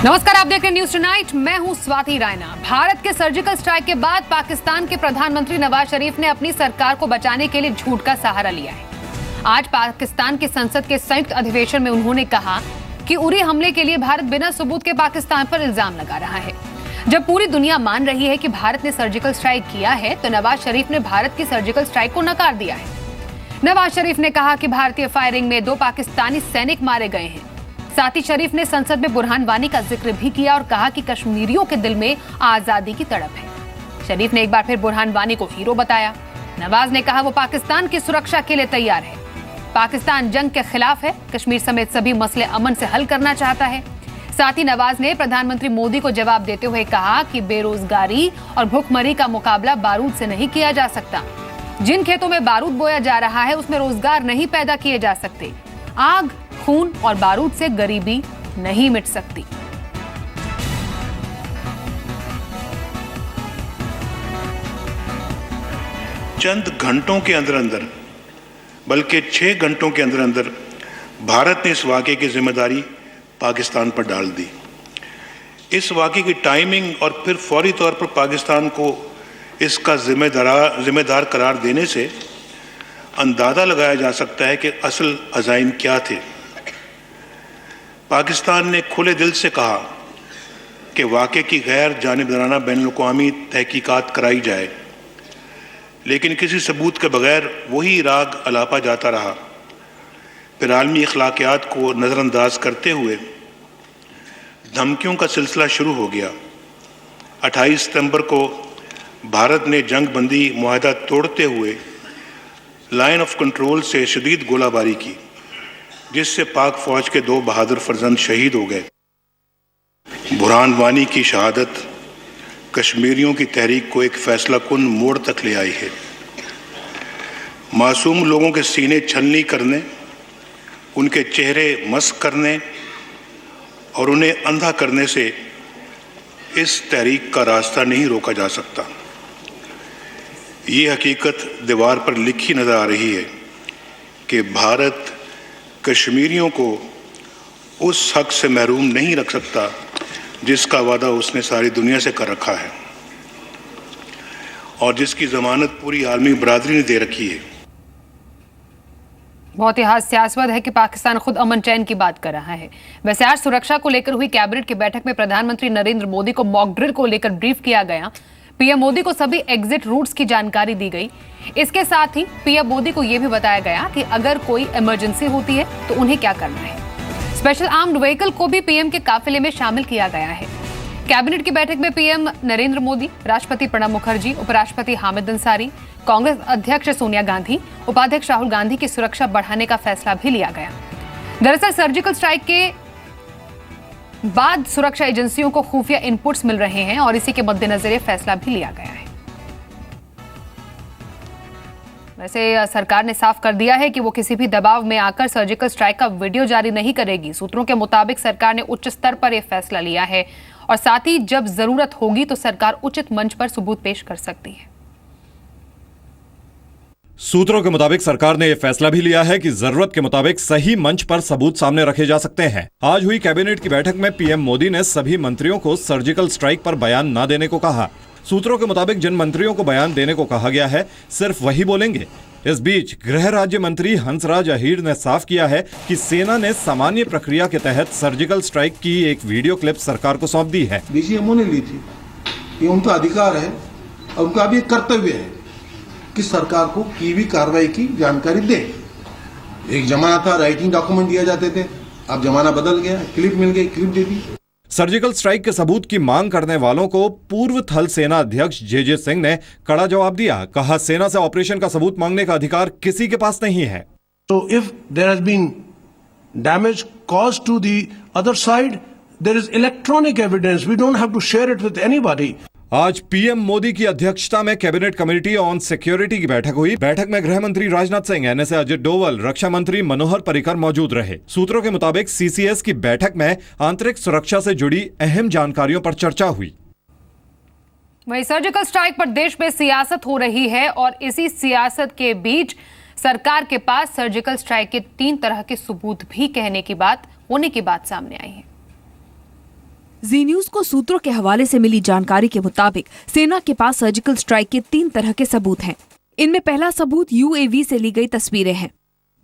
नमस्कार, आप देख रहे हैं न्यूज टुनाइट। मैं हूं स्वाति रायना। भारत के सर्जिकल स्ट्राइक के बाद पाकिस्तान के प्रधानमंत्री नवाज शरीफ ने अपनी सरकार को बचाने के लिए झूठ का सहारा लिया है। आज पाकिस्तान की संसद के संयुक्त अधिवेशन में उन्होंने कहा कि उरी हमले के लिए भारत बिना सबूत के पाकिस्तान पर इल्जाम लगा रहा है। जब पूरी दुनिया मान रही है कि भारत ने सर्जिकल स्ट्राइक किया है, तो नवाज शरीफ ने भारत की सर्जिकल स्ट्राइक को नकार दिया है। नवाज शरीफ ने कहा कि भारतीय फायरिंग में 2 पाकिस्तानी सैनिक मारे गए हैं। साथ ही शरीफ ने संसद में बुरहान वानी का जिक्र भी किया और कहा कि कश्मीरियों के दिल में आजादी की तड़प है। शरीफ ने एक बार फिर बुरहान वानी को हीरो बताया। नवाज ने कहा वो पाकिस्तान की सुरक्षा के लिए तैयार है। पाकिस्तान जंग के खिलाफ है, कश्मीर समेत सभी मसले अमन से हल करना चाहता है। साथ ही नवाज ने प्रधानमंत्री मोदी को जवाब देते हुए कहा कि बेरोजगारी और भूखमरी का मुकाबला बारूद से नहीं किया जा सकता। जिन खेतों में बारूद बोया जा रहा है, उसमें रोजगार नहीं पैदा किए जा सकते। आग, खून और बारूद से गरीबी नहीं मिट सकती। चंद घंटों के अंदर अंदर, बल्कि 6 घंटों के अंदर अंदर भारत ने इस वाक़े की जिम्मेदारी पाकिस्तान पर डाल दी। इस वाक़े की टाइमिंग और फिर फौरी तौर पर पाकिस्तान को इसका जिम्मेदार करार देने से अंदाज़ा लगाया जा सकता है कि असल अज़ाइम क्या थे। पाकिस्तान ने खुले दिल से कहा कि वाक़े की गैर जानिबदाराना बैनुल-अक़वामी तहकीकात कराई जाए, लेकिन किसी सबूत के बगैर वही राग अलापा जाता रहा। फिर आलमी अखलाकियात को नज़रअंदाज करते हुए धमकियों का सिलसिला शुरू हो गया। 28 सितंबर को भारत ने जंग बंदी मुआहदा तोड़ते हुए लाइन ऑफ कंट्रोल से शदीद गोलाबारी की, जिससे पाक फौज के 2 बहादुर फर्जंद शहीद हो गए। बुरहान वानी की शहादत कश्मीरियों की तहरीक को एक फैसला कुन मोड़ तक ले आई है। मासूम लोगों के सीने छलनी करने, उनके चेहरे मस्क करने और उन्हें अंधा करने से इस तहरीक का रास्ता नहीं रोका जा सकता। ये हकीकत दीवार पर लिखी नजर आ रही है कि भारत कश्मीरियों को उस हक से महरूम नहीं रख सकता जिसका वादा उसने सारी दुनिया से कर रखा है और जिसकी जमानत पूरी आलमी बरादरी ने दे रखी है। बहुत ही हास्यास्पद है कि पाकिस्तान खुद अमन चैन की बात कर रहा है। वैसे आज सुरक्षा को लेकर हुई कैबिनेट की बैठक में प्रधानमंत्री नरेंद्र मोदी को मॉक ड्रिल को लेकर ब्रीफ किया गया। पीएम मोदी को सभी एग्जिट रूट्स की जानकारी दी गई। इसके साथ ही पीएम मोदी को यह भी बताया गया कि अगर कोई इमरजेंसी होती है तो उन्हें क्या करना है। स्पेशल आर्म्ड व्हीकल को भी पीएम के काफिले में शामिल किया गया है। कैबिनेट की बैठक में पीएम नरेंद्र मोदी, राष्ट्रपति प्रणब मुखर्जी, उपराष्ट्रपति हामिद अंसारी, कांग्रेस अध्यक्ष सोनिया गांधी, उपाध्यक्ष राहुल गांधी की सुरक्षा बढ़ाने का फैसला भी लिया गया। दरअसल सर्जिकल स्ट्राइक के बाद सुरक्षा एजेंसियों को खुफिया इनपुट्स मिल रहे हैं और इसी के मद्देनजर फैसला भी लिया गया है। वैसे सरकार ने साफ कर दिया है कि वो किसी भी दबाव में आकर सर्जिकल स्ट्राइक का वीडियो जारी नहीं करेगी। सूत्रों के मुताबिक सरकार ने उच्च स्तर पर यह फैसला लिया है और साथ ही जब जरूरत होगी तो सरकार उचित मंच पर सबूत पेश कर सकती है। सूत्रों के मुताबिक सरकार ने यह फैसला भी लिया है कि जरूरत के मुताबिक सही मंच पर सबूत सामने रखे जा सकते हैं। आज हुई कैबिनेट की बैठक में पीएम मोदी ने सभी मंत्रियों को सर्जिकल स्ट्राइक पर बयान न देने को कहा। सूत्रों के मुताबिक जिन मंत्रियों को बयान देने को कहा गया है, सिर्फ वही बोलेंगे। इस बीच गृह राज्य मंत्री हंसराज अहीर ने साफ किया है कि सेना ने सामान्य प्रक्रिया के तहत सर्जिकल स्ट्राइक की एक वीडियो क्लिप सरकार को सौंप दी है। डीजीएमओ ने ली थी, ये उनका अधिकार है और उनका भी कर्तव्य है कि सरकार को की भी कार्रवाई की जानकारी दे। एक जमाना था राइटिंग डॉक्यूमेंट दिया जाते थे, अब जमाना बदल गया, क्लिप मिल गई, क्लिप दे दी। सर्जिकल स्ट्राइक के सबूत की मांग करने वालों को पूर्व थल सेना अध्यक्ष जे सिंह ने कड़ा जवाब दिया। कहा, सेना से ऑपरेशन का सबूत मांगने का अधिकार किसी के पास नहीं है। So if there has been damage caused to the other side, there is electronic evidence. We don't have to share it with anybody. आज पीएम मोदी की अध्यक्षता में कैबिनेट कमेटी ऑन सिक्योरिटी की बैठक हुई। बैठक में गृह मंत्री राजनाथ सिंह, एनएसए अजित डोवल, रक्षा मंत्री मनोहर पर्रिकर मौजूद रहे। सूत्रों के मुताबिक सीसीएस की बैठक में आंतरिक सुरक्षा से जुड़ी अहम जानकारियों पर चर्चा हुई। वहीं सर्जिकल स्ट्राइक पर देश में सियासत हो रही है और इसी सियासत के बीच सरकार के पास सर्जिकल स्ट्राइक के 3 तरह के सबूत भी होने की बात सामने आई है। जी न्यूज को सूत्रों के हवाले से मिली जानकारी के मुताबिक सेना के पास सर्जिकल स्ट्राइक के 3 तरह के सबूत हैं। इनमें पहला सबूत यूएवी से ली गई तस्वीरें हैं,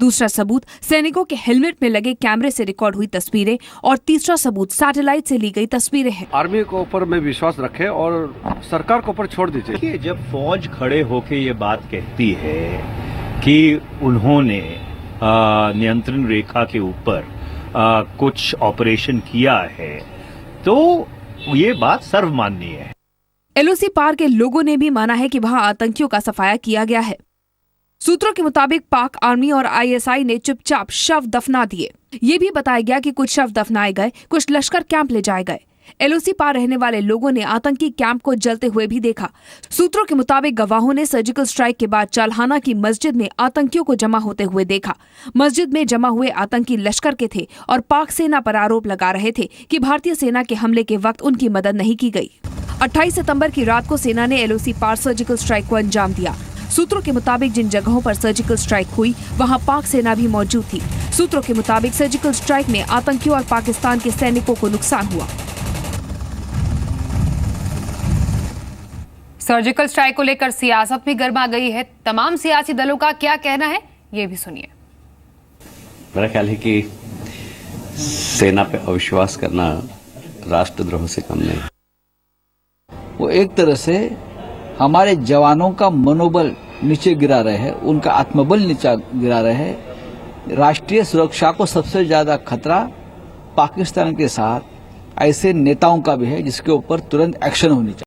दूसरा सबूत सैनिकों के हेलमेट में लगे कैमरे से रिकॉर्ड हुई तस्वीरें और तीसरा सबूत सैटेलाइट से ली गई तस्वीरें हैं। आर्मी के ऊपर में विश्वास रखें और सरकार के ऊपर छोड़ दीजिए। जब फौज खड़े होके ये बात कहती है कि उन्होंने नियंत्रण रेखा के ऊपर कुछ ऑपरेशन किया है, तो ये बात सर्वमान्य है। एलओसी पार के लोगों ने भी माना है कि वहां आतंकियों का सफाया किया गया है। सूत्रों के मुताबिक पाक आर्मी और आईएसआई ने चुपचाप शव दफना दिए। ये भी बताया गया कि कुछ शव दफनाए गए, कुछ लश्कर कैंप ले जाए गए। एलओसी पार रहने वाले लोगों ने आतंकी कैंप को जलते हुए भी देखा। सूत्रों के मुताबिक गवाहों ने सर्जिकल स्ट्राइक के बाद चालहाना की मस्जिद में आतंकियों को जमा होते हुए देखा। मस्जिद में जमा हुए आतंकी लश्कर के थे और पाक सेना पर आरोप लगा रहे थे कि भारतीय सेना के हमले के वक्त उनकी मदद नहीं की गई। 28 सितंबर की रात को सेना ने एलओसी पार सर्जिकल स्ट्राइक को अंजाम दिया। सूत्रों के मुताबिक जिन जगहों पर सर्जिकल स्ट्राइक हुई वहां पाक सेना भी मौजूद थी। सूत्रों के मुताबिक सर्जिकल स्ट्राइक में आतंकियों और पाकिस्तान के सैनिकों को नुकसान हुआ। सर्जिकल स्ट्राइक को लेकर सियासत भी गर्मा गई है। तमाम सियासी दलों का क्या कहना है, ये भी सुनिए। मेरा ख्याल है कि सेना पे अविश्वास करना राष्ट्रद्रोह से कम नहीं। वो एक तरह से हमारे जवानों का मनोबल नीचे गिरा रहे हैं, उनका आत्मबल नीचे गिरा रहे हैं। राष्ट्रीय सुरक्षा को सबसे ज्यादा खतरा पाकिस्तान के साथ ऐसे नेताओं का भी है जिसके ऊपर तुरंत एक्शन होनी चाहिए।